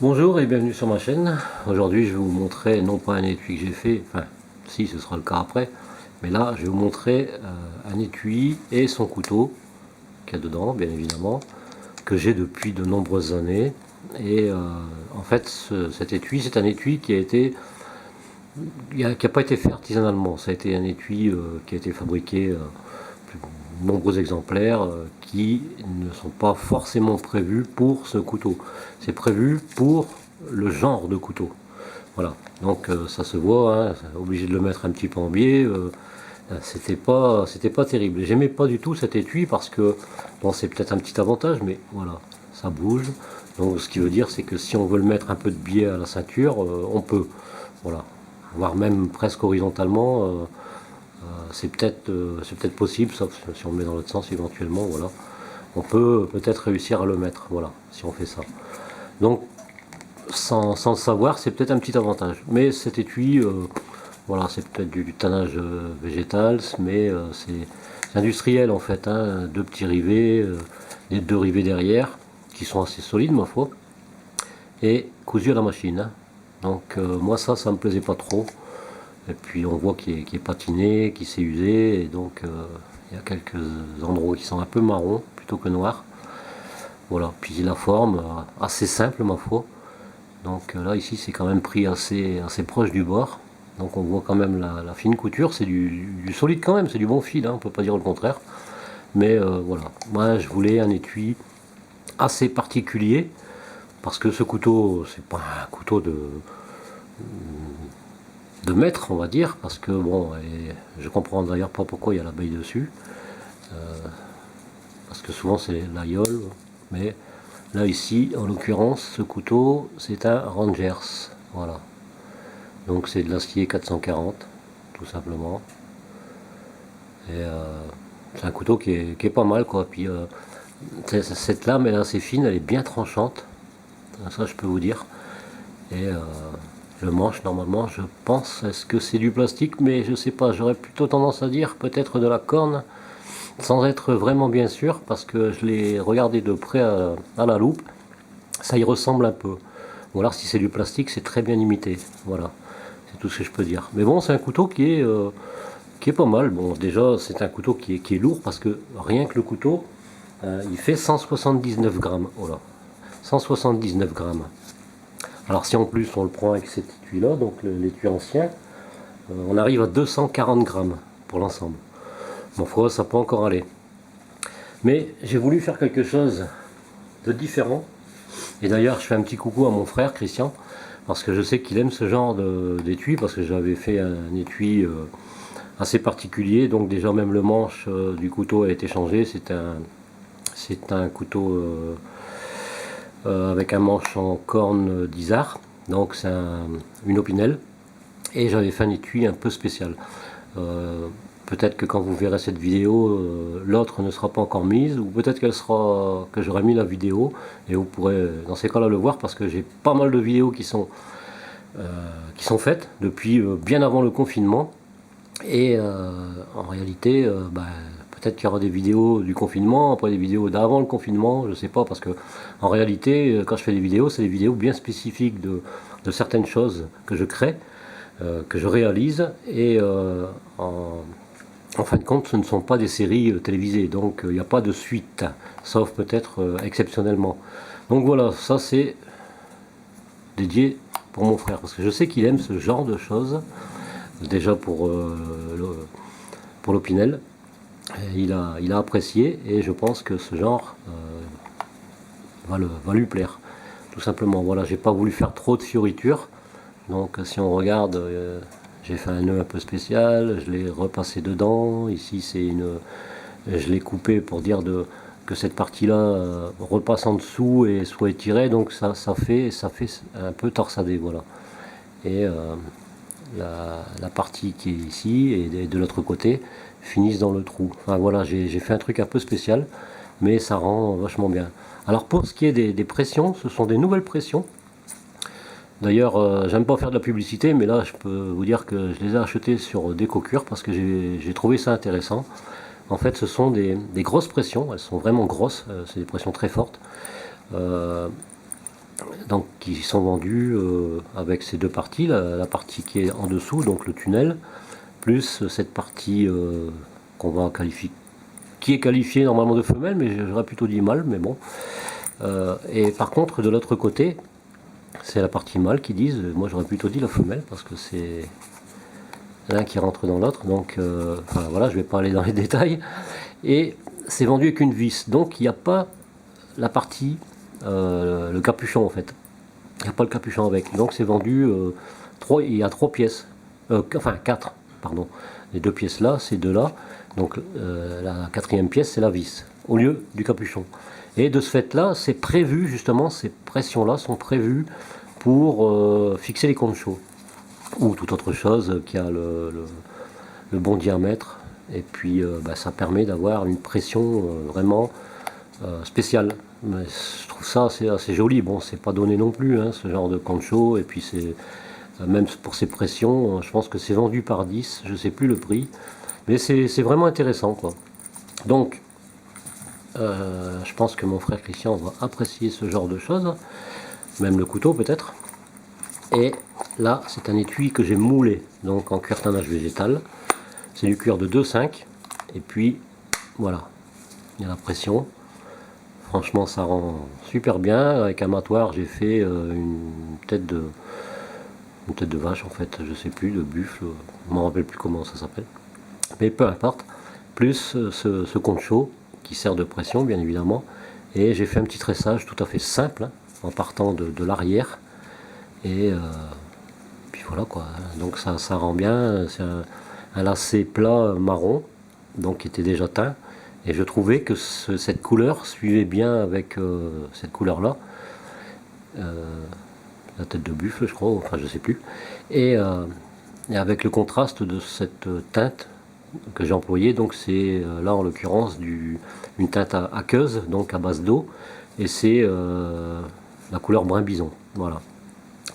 Bonjour et bienvenue sur ma chaîne. Aujourd'hui je vais vous montrer non pas un étui que j'ai fait, enfin si ce sera le cas après, mais là je vais vous montrer un étui et son couteau qu'il y a dedans bien évidemment, que j'ai depuis de nombreuses années. Et en fait cet étui c'est un étui qui a été, qui a pas été fait artisanalement, ça a été un étui qui a été fabriqué de nombreux exemplaires qui ne sont pas forcément prévus pour ce couteau. C'est prévu pour le genre de couteau. Voilà, donc ça se voit, hein, obligé de le mettre un petit peu en biais. C'était pas terrible. J'aimais pas du tout cet étui parce que, bon, c'est peut-être un petit avantage, mais voilà, ça bouge. Donc ce qui veut dire, c'est que si on veut le mettre un peu de biais à la ceinture, on peut. Voilà, voire même presque horizontalement. C'est peut-être possible, sauf si on le met dans l'autre sens éventuellement. Voilà, on peut peut-être réussir à le mettre. Voilà, si on fait ça. Donc sans le savoir, c'est peut-être un petit avantage. Mais cet étui, voilà, c'est peut-être du tannage végétal, mais c'est industriel en fait, hein, deux petits rivets, les deux rivets derrière, qui sont assez solides ma foi, et cousus à la machine, hein. Donc moi ça me plaisait pas trop. Et puis on voit qu'il est patiné, qu'il s'est usé, et donc il y a quelques endroits qui sont un peu marrons plutôt que noirs. Voilà, puis la forme assez simple ma foi. Donc là ici c'est quand même pris assez proche du bord. Donc on voit quand même la fine couture, c'est du solide quand même, c'est du bon fil, hein, on peut pas dire le contraire. Mais voilà, moi je voulais un étui assez particulier, parce que ce couteau, c'est pas un couteau de maître on va dire, parce que bon, et je comprends d'ailleurs pas pourquoi il y a l'abeille dessus, parce que souvent c'est l'aïeul, mais là ici en l'occurrence ce couteau c'est un Rangers, voilà. Donc c'est de l'acier 440 tout simplement, et c'est un couteau qui est pas mal quoi. Puis cette lame elle est assez fine, elle est bien tranchante, ça je peux vous dire. Et le manche normalement je pense, est-ce que c'est du plastique, mais je sais pas, j'aurais plutôt tendance à dire peut-être de la corne, sans être vraiment bien sûr, parce que je l'ai regardé de près à la loupe, ça y ressemble un peu. Ou alors si c'est du plastique, c'est très bien imité. Voilà, c'est tout ce que je peux dire. Mais bon, c'est un couteau qui est pas mal. Bon, déjà, c'est un couteau qui est lourd, parce que rien que le couteau, il fait 179 grammes. Voilà, 179 grammes. Alors si en plus on le prend avec cet étui là, donc l'étui ancien, on arrive à 240 grammes pour l'ensemble. Bon, foi, ça peut encore aller. Mais j'ai voulu faire quelque chose de différent. Et d'ailleurs, je fais un petit coucou à mon frère Christian, parce que je sais qu'il aime ce genre d'étui, parce que j'avais fait un étui assez particulier. Donc déjà même le manche du couteau a été changé. C'est un couteau avec un manche en corne d'Isard. Donc c'est une opinel. Et j'avais fait un étui un peu spécial. Peut-être que quand vous verrez cette vidéo, l'autre ne sera pas encore mise, ou peut-être que j'aurai mis la vidéo, et vous pourrez dans ces cas-là le voir, parce que j'ai pas mal de vidéos qui sont faites depuis bien avant le confinement. Et en réalité, peut-être qu'il y aura des vidéos du confinement, après des vidéos d'avant le confinement, je sais pas, parce que en réalité, quand je fais des vidéos, c'est des vidéos bien spécifiques de certaines choses que je crée, que je réalise, et en fin de compte, ce ne sont pas des séries télévisées, donc il n'y a pas de suite, sauf peut-être exceptionnellement. Donc voilà, ça c'est dédié pour mon frère, parce que je sais qu'il aime ce genre de choses, déjà pour l'Opinel. Il a apprécié, et je pense que ce genre va lui plaire, tout simplement. Voilà, j'ai pas voulu faire trop de fioritures, donc si on regarde, j'ai fait un nœud un peu spécial, je l'ai repassé dedans. Ici je l'ai coupé pour dire que cette partie-là repasse en dessous et soit étirée, donc ça fait un peu torsadé, voilà. Et la partie qui est ici et de l'autre côté finissent dans le trou. Enfin voilà, j'ai fait un truc un peu spécial, mais ça rend vachement bien. Alors pour ce qui est des pressions, ce sont des nouvelles pressions. D'ailleurs, j'aime pas faire de la publicité, mais là je peux vous dire que je les ai achetées sur Décocure, parce que j'ai trouvé ça intéressant. En fait, ce sont des grosses pressions, elles sont vraiment grosses, c'est des pressions très fortes. donc qui sont vendus avec ces deux parties, la partie qui est en dessous, donc le tunnel, plus cette partie qu'on va qualifier, qui est qualifiée normalement de femelle, mais j'aurais plutôt dit mâle, mais bon. Et par contre, de l'autre côté, c'est la partie mâle qui disent, moi j'aurais plutôt dit la femelle, parce que c'est l'un qui rentre dans l'autre, donc enfin, voilà, je vais pas aller dans les détails. Et c'est vendu avec une vis, donc il n'y a pas la partie, le capuchon en fait. Il n'y a pas le capuchon avec, donc c'est vendu, il y a 3 pièces, enfin 4, pardon. Les 2 pièces là, ces deux-là, donc la 4e pièce c'est la vis, au lieu du capuchon. Et de ce fait-là, c'est prévu justement, ces pressions-là sont prévues pour fixer les conchos ou toute autre chose qui a le bon diamètre. Et puis ça permet d'avoir une pression vraiment spéciale. Mais je trouve ça assez joli. Bon, c'est pas donné non plus, hein, ce genre de concho. Et puis c'est même pour ces pressions, je pense que c'est vendu par 10, je sais plus le prix. Mais c'est vraiment intéressant, quoi. Donc, je pense que mon frère Christian va apprécier ce genre de choses, même le couteau peut-être. Et là, c'est un étui que j'ai moulé, donc en cuir tannage végétal. C'est du cuir de 2,5. Et puis, voilà, il y a la pression. Franchement, ça rend super bien. Avec un matoir, j'ai fait une tête de vache, en fait, je sais plus, de buffle. Je m'en rappelle plus comment ça s'appelle. Mais peu importe. Plus ce concho qui sert de pression, bien évidemment. Et j'ai fait un petit tressage tout à fait simple, hein, en partant de l'arrière. Et puis voilà quoi. Donc ça rend bien. C'est un lacet plat marron, donc qui était déjà teint. Et je trouvais que cette couleur suivait bien avec cette couleur-là. La tête de buffle, je crois, enfin je sais plus. Et avec le contraste de cette teinte que j'ai employée, donc c'est là en l'occurrence une teinte aqueuse, donc à base d'eau, et c'est la couleur brun bison. Voilà,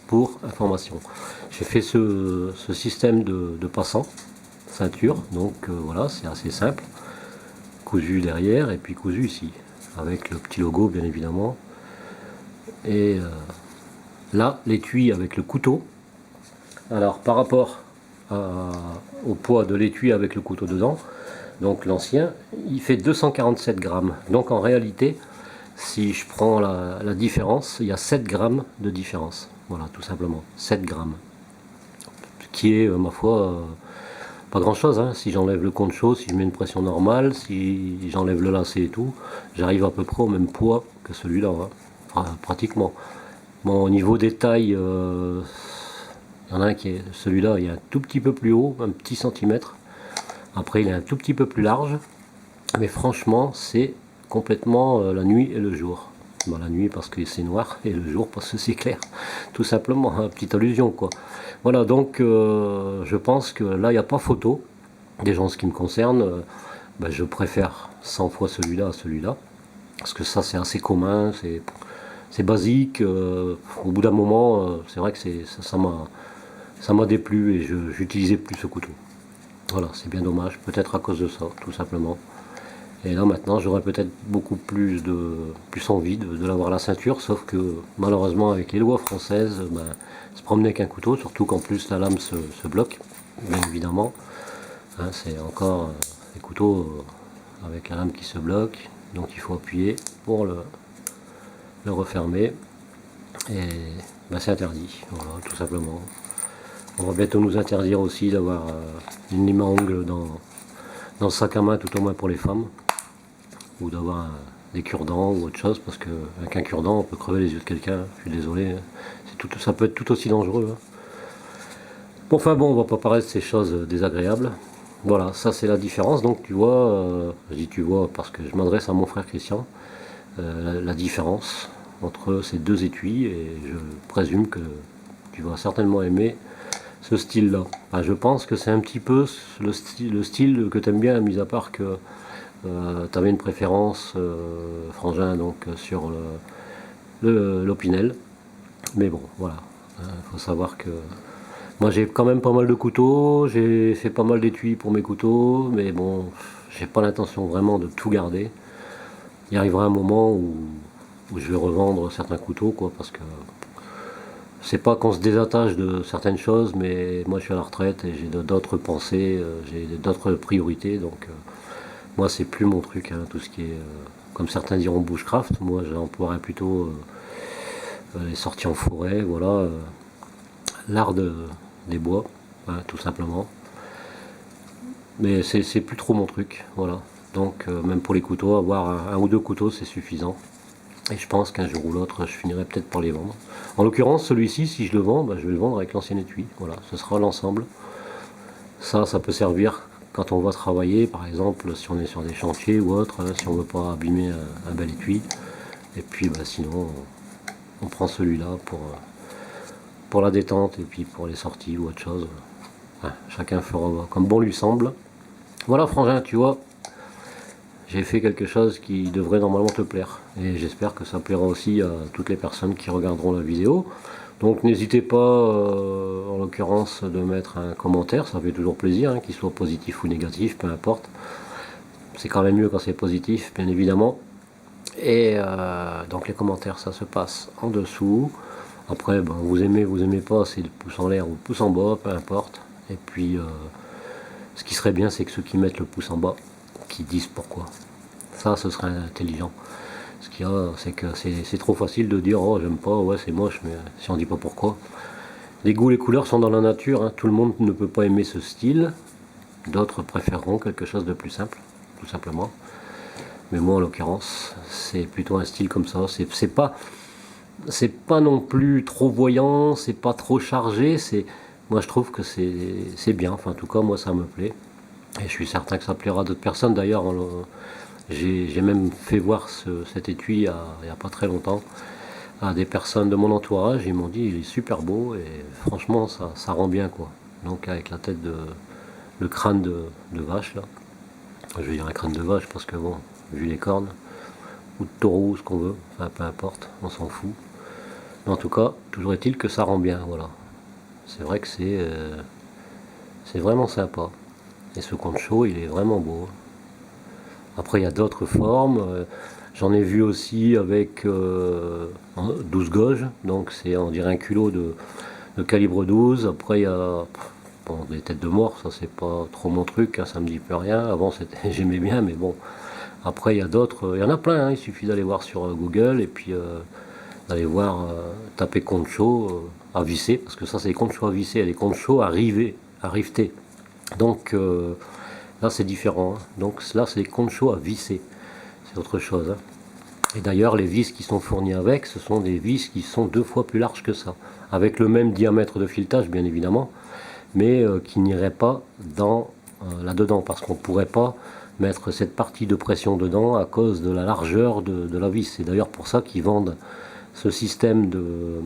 pour information. J'ai fait ce système de passant, ceinture, donc voilà, c'est assez simple. Cousu derrière et puis cousu ici, avec le petit logo bien évidemment. Et là, l'étui avec le couteau. Alors par rapport au poids de l'étui avec le couteau dedans, donc l'ancien, il fait 247 grammes. Donc en réalité, si je prends la différence, il y a 7 grammes de différence. Voilà, tout simplement, 7 grammes. Ce qui est, ma foi, pas grand chose, hein. Si j'enlève le concho, si je mets une pression normale, si j'enlève le lacet et tout, j'arrive à peu près au même poids que celui-là, hein. Enfin, pratiquement. Bon, au niveau des tailles, il y en a un qui est celui-là, il est un tout petit peu plus haut, un petit centimètre. Après, il est un tout petit peu plus large. Mais franchement, c'est complètement la nuit et le jour. Bon, la nuit parce que c'est noir et le jour parce que c'est clair. Tout simplement, hein, petite allusion quoi. Voilà, donc je pense que là, il n'y a pas photo. Déjà en ce qui me concerne, je préfère 100 fois celui-là à celui-là. Parce que ça, c'est assez commun, c'est basique. Au bout d'un moment, c'est vrai que ça m'a déplu et j'utilisais plus ce couteau. Voilà, c'est bien dommage, peut-être à cause de ça, tout simplement. Et là maintenant j'aurais peut-être beaucoup plus envie de l'avoir à la ceinture, sauf que malheureusement avec les lois françaises, se promener avec un couteau, surtout qu'en plus la lame se bloque, bien évidemment. Hein, c'est encore des couteaux avec la lame qui se bloque, donc il faut appuyer pour le refermer. Et c'est interdit, voilà, tout simplement. On va bientôt nous interdire aussi d'avoir une lime à ongles dans le sac à main, tout au moins pour les femmes. Ou d'avoir des cure-dents ou autre chose, parce qu'avec un cure-dent on peut crever les yeux de quelqu'un, je suis désolé, ça peut être tout aussi dangereux, hein. Bon, enfin bon, on va pas parler de ces choses désagréables. Voilà, ça c'est la différence, donc tu vois, je dis tu vois parce que je m'adresse à mon frère Christian, la différence entre ces deux étuis, et je présume que tu vas certainement aimer ce style-là. Enfin, je pense que c'est un petit peu le style que tu aimes bien, mis à part que tu avais une préférence, Frangin, donc sur l'Opinel. Mais bon, voilà. Il faut savoir que moi j'ai quand même pas mal de couteaux, j'ai fait pas mal d'étuis pour mes couteaux, mais bon, j'ai pas l'intention vraiment de tout garder. Il arrivera un moment où où je vais revendre certains couteaux, quoi, parce que c'est pas qu'on se désattache de certaines choses, mais moi je suis à la retraite et j'ai d'autres pensées, j'ai d'autres priorités, donc moi c'est plus mon truc, hein, tout ce qui est, comme certains diront, bushcraft. Moi j'emploierais plutôt les sorties en forêt, voilà, l'art des bois, hein, tout simplement. Mais c'est plus trop mon truc, voilà. Donc même pour les couteaux, avoir un ou deux couteaux c'est suffisant. Et je pense qu'un jour ou l'autre, je finirai peut-être par les vendre. En l'occurrence, celui-ci, si je le vends, bah, je vais le vendre avec l'ancien étui. Voilà, ce sera l'ensemble. Ça peut servir quand on va travailler, par exemple, si on est sur des chantiers ou autre, hein, si on ne veut pas abîmer un bel étui. Et puis, bah, sinon, on prend celui-là pour la détente et puis pour les sorties ou autre chose. Ouais, chacun fera comme bon lui semble. Voilà, frangin, tu vois, j'ai fait quelque chose qui devrait normalement te plaire. Et j'espère que ça plaira aussi à toutes les personnes qui regarderont la vidéo. Donc n'hésitez pas, en l'occurrence, de mettre un commentaire. Ça fait toujours plaisir, hein, qu'il soit positif ou négatif, peu importe. C'est quand même mieux quand c'est positif, bien évidemment. Et donc les commentaires, ça se passe en dessous. Après, ben, vous aimez pas, c'est le pouce en l'air ou le pouce en bas, peu importe. Et puis, ce qui serait bien, c'est que ceux qui mettent le pouce en bas, qui disent pourquoi. Ça, ce serait intelligent. Ce qu'il y a, c'est que c'est trop facile de dire oh j'aime pas, ouais c'est moche, mais si on dit pas pourquoi. Les goûts, les couleurs sont dans la nature, hein. Tout le monde ne peut pas aimer ce style. D'autres préféreront quelque chose de plus simple, tout simplement. Mais moi en l'occurrence, c'est plutôt un style comme ça. C'est pas non plus trop voyant, c'est pas trop chargé. Moi je trouve que c'est bien. Enfin en tout cas moi ça me plaît. Et je suis certain que ça plaira à d'autres personnes. D'ailleurs, j'ai même fait voir cet étui il y a pas très longtemps à des personnes de mon entourage. Ils m'ont dit il est super beau et franchement ça rend bien quoi. Donc avec la tête le crâne de vache là. Je veux dire un crâne de vache parce que bon, vu les cornes, ou de taureau, ce qu'on veut, enfin peu importe, on s'en fout. Mais en tout cas, toujours est-il que ça rend bien, voilà. C'est vrai que c'est vraiment sympa. Et ce concho, il est vraiment beau. Après, il y a d'autres formes. J'en ai vu aussi avec 12 gauges. Donc, c'est, on dirait un culot de calibre 12. Après, il y a bon, des têtes de mort. Ça, c'est pas trop mon truc. Hein, ça me dit plus rien. Avant, j'aimais bien, mais bon. Après, il y a d'autres. Il y en a plein. Hein, il suffit d'aller voir sur Google et puis d'aller voir, taper concho à visser. Parce que ça, c'est les conchos à visser. Et les conchos à riveter. Donc, là, c'est différent. Hein. Donc là, c'est des conchos à visser. C'est autre chose. Hein. Et d'ailleurs, les vis qui sont fournies avec, ce sont des vis qui sont 2 fois plus larges que ça. Avec le même diamètre de filetage, bien évidemment, mais qui n'iraient pas là-dedans. Parce qu'on ne pourrait pas mettre cette partie de pression dedans à cause de la largeur de la vis. C'est d'ailleurs pour ça qu'ils vendent ce système de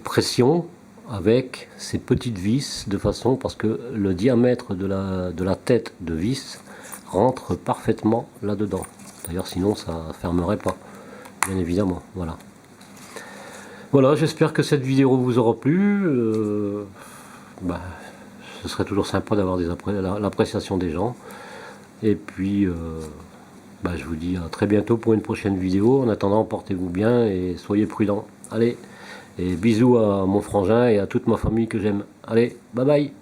pression avec ces petites vis de façon parce que le diamètre de la tête de vis rentre parfaitement là-dedans. D'ailleurs sinon ça fermerait pas, bien évidemment. Voilà. Voilà, j'espère que cette vidéo vous aura plu. Ce serait toujours sympa d'avoir l'appréciation des gens. Et puis je vous dis à très bientôt pour une prochaine vidéo. En attendant, portez-vous bien et soyez prudents. Allez, et bisous à mon frangin et à toute ma famille que j'aime. Allez, bye bye.